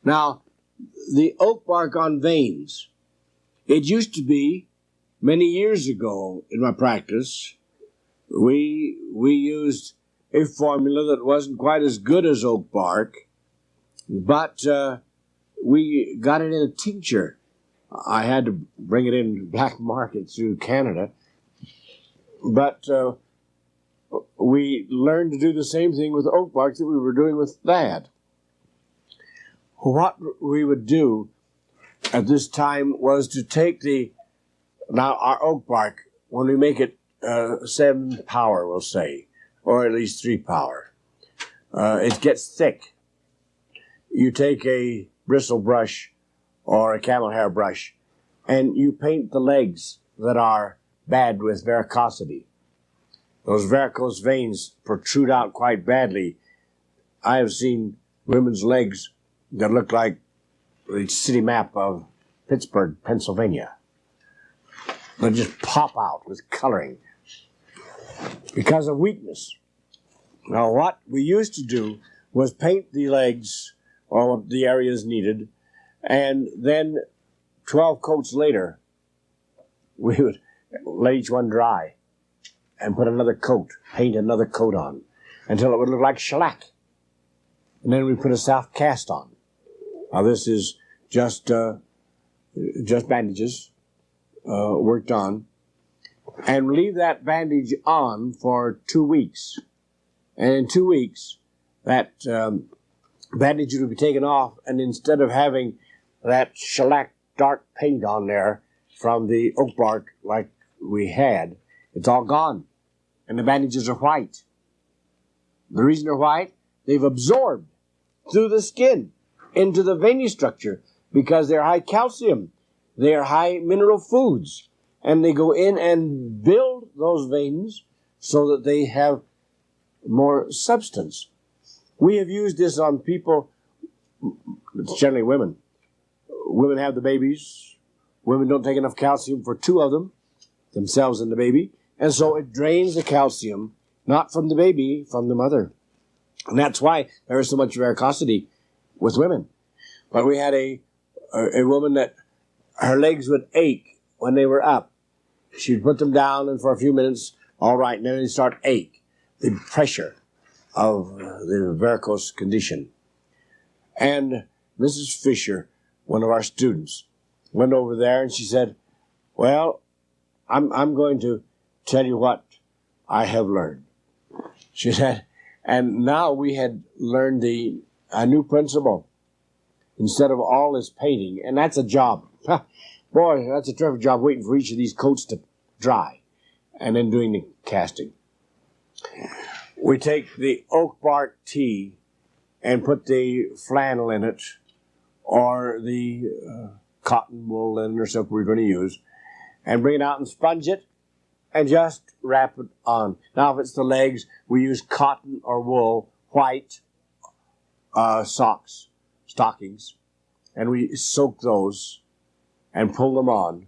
Now, the oak bark on veins. It used to be, many years ago in my practice, we used a formula that wasn't quite as good as oak bark, but we got it in a tincture. I had to bring it in black market through Canada, but we learned to do the same thing with oak bark that we were doing with that. What we would do at this time was to take now our oak bark, when we make it 7 power, we'll say, or at least 3 power, it gets thick. You take a bristle brush or a camel hair brush, and you paint the legs that are bad with varicosity. Those varicose veins protrude out quite badly. I have seen women's legs that look like the city map of Pittsburgh, Pennsylvania. They just pop out with coloring because of weakness. Now, what we used to do was paint the legs or the areas needed, and then 12 coats later, we would let each one dry and put another coat, paint another coat on, until it would look like shellac. And then we put a soft cast on. Now, this is just bandages worked on, and leave that bandage on for 2 weeks. And in 2 weeks, that bandage would be taken off, and instead of having that shellac dark paint on there from the oak bark like we had, it's all gone, and the bandages are white. The reason they're white, they've absorbed through the skin into the veiny structure because they're high calcium, they're high mineral foods, and they go in and build those veins so that they have more substance. We have used this on people, it's generally women. Women have the babies. Women don't take enough calcium for 2 of them, themselves and the baby, and so it drains the calcium, not from the baby, from the mother. And that's why there is so much varicosity with women. But we had a woman that her legs would ache when they were up. She'd put them down, and for a few minutes, all right, and then they'd start ache, the pressure of the varicose condition. And Mrs. Fisher, one of our students, went over there, and she said, well, I'm going to tell you what I have learned. She said, and now we had learned a new principle. Instead of all this painting, and that's a job. Boy, that's a terrific job waiting for each of these coats to dry and then doing the casting. We take the oak bark tea and put the flannel in it or the cotton wool linen or silk we're going to use and bring it out and sponge it and just wrap it on. Now, if it's the legs, we use cotton or wool, white stockings, and we soak those and pull them on,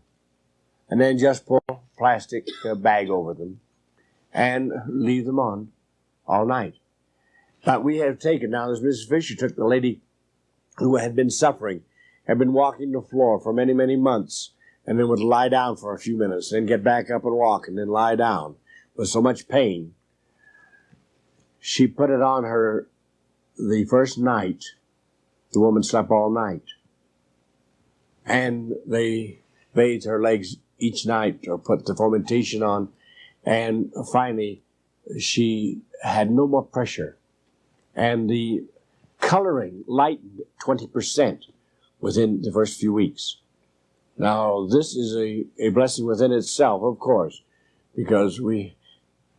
and then just pull a plastic bag over them and leave them on all night. But we have taken, now this Mrs. Fisher took the lady who had been suffering, had been walking the floor for many, many months, and then would lie down for a few minutes, then get back up and walk, and then lie down with so much pain. She put it on her the first night. The woman slept all night. And they bathed her legs each night or put the fomentation on. And finally, she had no more pressure. And the coloring lightened 20% within the first few weeks. Now, this is a blessing within itself, of course, because we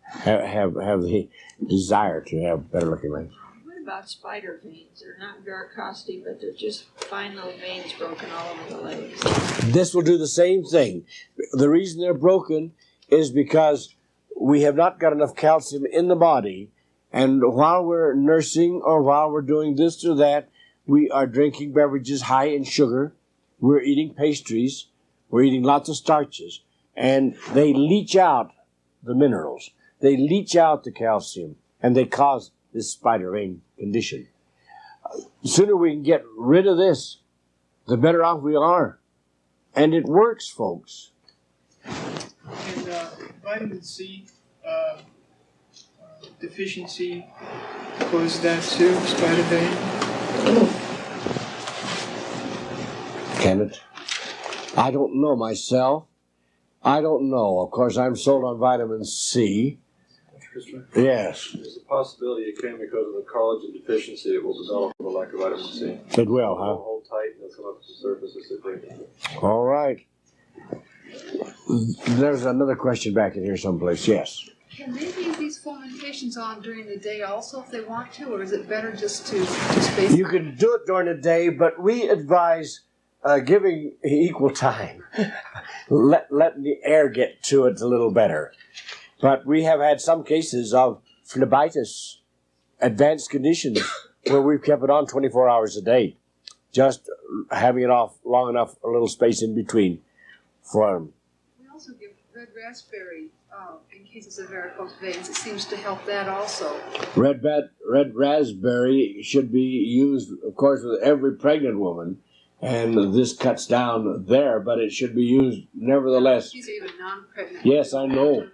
have the desire to have better looking legs. What about spider veins? They're not varicosity, but they're just fine little veins broken all over the legs. This will do the same thing. The reason they're broken is because we have not got enough calcium in the body, and while we're nursing or while we're doing this or that, we are drinking beverages high in sugar, we're eating pastries, we're eating lots of starches, and they leach out the minerals. They leach out the calcium, and they cause this spider vein condition. The sooner we can get rid of this, the better off we are. And it works, folks. And vitamin C deficiency causes that too, spider vein. Can it? I don't know myself. I don't know. Of course, I'm sold on vitamin C. Yes. There's a possibility it can because of the collagen deficiency it will develop with a lack of vitamin C. It will, huh? It'll hold tight and it'll come up to the surface as it breaks. All right. There's another question back in here someplace. Yes. Can they leave these fomentations on during the day also if they want to, or is it better just to space? You can do it during the day, but we advise giving equal time. Letting the air get to it a little better. But we have had some cases of phlebitis, advanced conditions, where we've kept it on 24 hours a day, just having it off long enough, a little space in between for them. We also give red raspberry in cases of varicose veins. It seems to help that also. Red raspberry should be used, of course, with every pregnant woman, and this cuts down there, but it should be used nevertheless. These are even non-pregnant. Yes, I know.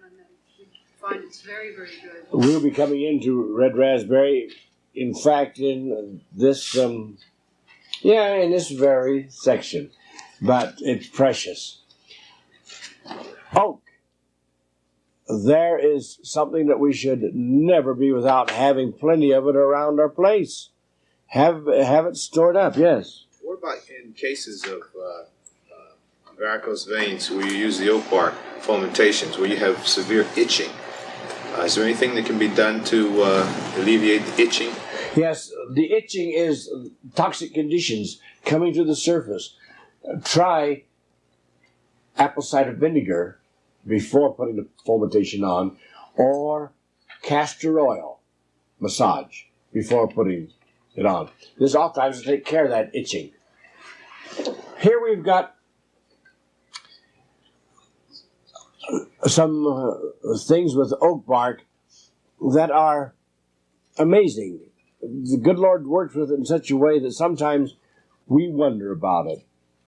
Find it's very, very good. We'll be coming into red raspberry. In fact, in this, in this very section, but it's precious. Oak. There is something that we should never be without, having plenty of it around our place. Have it stored up. Yes. What about in cases of varicose veins where you use the oak bark fomentations, where you have severe itching? Is there anything that can be done to alleviate the itching? Yes, the itching is toxic conditions coming to the surface. Try apple cider vinegar before putting the fomentation on, or castor oil massage before putting it on. This oftentimes will take care of that itching. Here we've got some things with oak bark that are amazing. The good Lord works with it in such a way that sometimes we wonder about it.